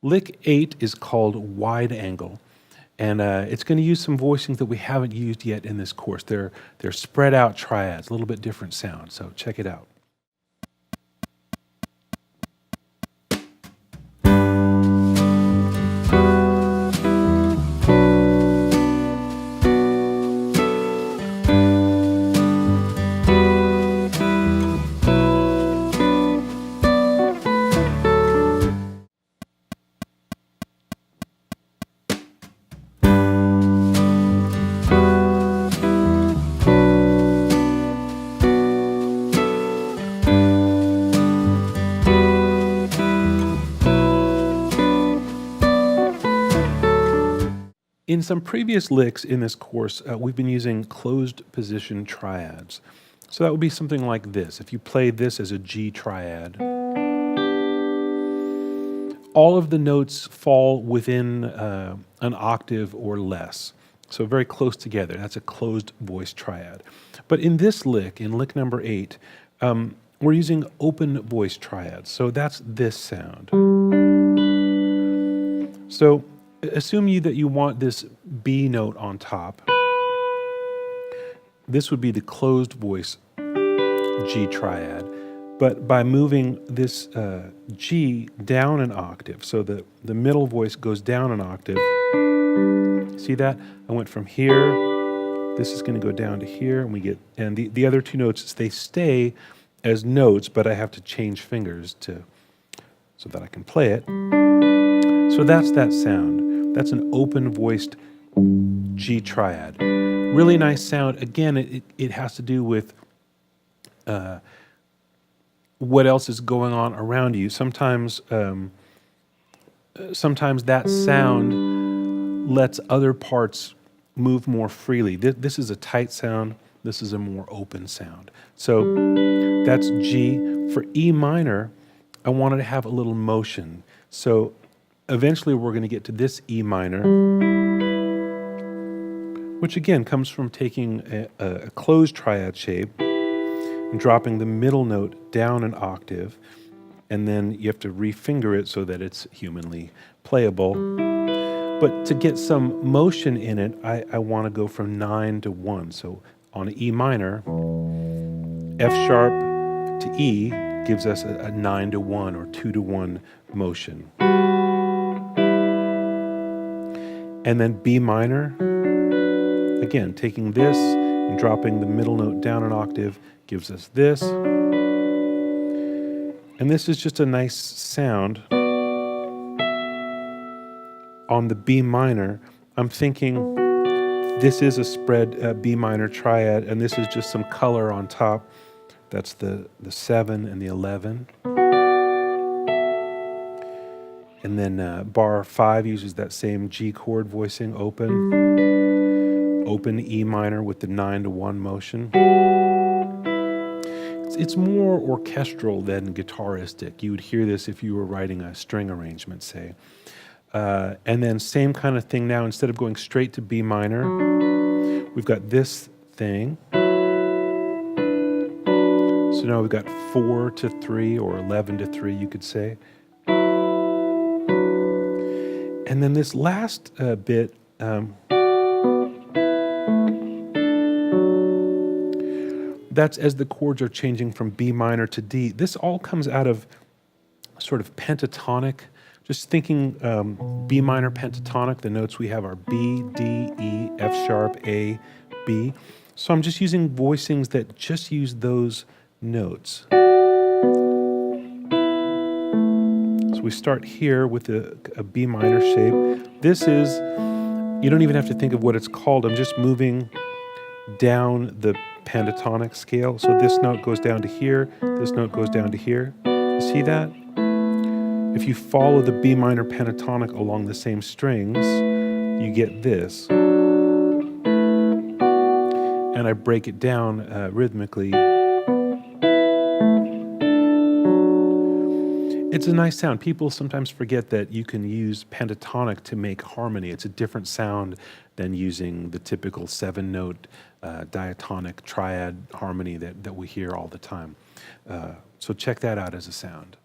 Lick 8 is called wide angle, and it's going to use some voicings that we haven't used yet in this course. They're spread out triads, a little bit different sound, so check it out. In some previous licks in this course, we've been using closed position triads. So that would be something like this. If you played this as a G triad, all of the notes fall within an octave or less. So very close together. That's a closed voice triad. But in this lick, in lick number 8, we're using open voice triads. So that's this sound. So assume that you want this B note on top. This would be the closed voice G triad, but by moving this G down an octave, so the middle voice goes down an octave. See that? I went from here, this is going to go down to here, and the other two notes, they stay as notes, but I have to change fingers so that I can play it. So that's that sound. That's an open-voiced G triad. Really nice sound. Again, it has to do with what else is going on around you. Sometimes that sound lets other parts move more freely. This is a tight sound. This is a more open sound. So that's G. For E minor, I wanted to have a little motion. So eventually we're going to get to this E minor, which again comes from taking a closed triad shape and dropping the middle note down an octave, and then you have to refinger it so that it's humanly playable. But to get some motion in it, I want to go from 9 to 1. So on E minor, F sharp to E gives us a 9 to 1 or 2 to 1 motion. And then B minor, again, taking this and dropping the middle note down an octave gives us this. And this is just a nice sound. On the B minor, I'm thinking this is a spread B minor triad, and this is just some color on top. That's the 7 and the 11. And then bar 5 uses that same G chord voicing, open E minor with the 9 to 1 motion. It's more orchestral than guitaristic. You would hear this if you were writing a string arrangement, say. And then same kind of thing now. Instead of going straight to B minor, we've got this thing. So now we've got 4 to 3 or 11 to 3, you could say. And then this last bit, that's as the chords are changing from B minor to D. This all comes out of sort of pentatonic, just thinking B minor pentatonic. The notes we have are B, D, E, F sharp, A, B. So I'm just using voicings that just use those notes. We start here with a B minor shape. This is, you don't even have to think of what it's called. I'm just moving down the pentatonic scale. So this note goes down to here. This note goes down to here. You see that? If you follow the B minor pentatonic along the same strings, you get this. And I break it down rhythmically. It's a nice sound. People sometimes forget that you can use pentatonic to make harmony. It's a different sound than using the typical 7-note diatonic triad harmony that we hear all the time. So check that out as a sound.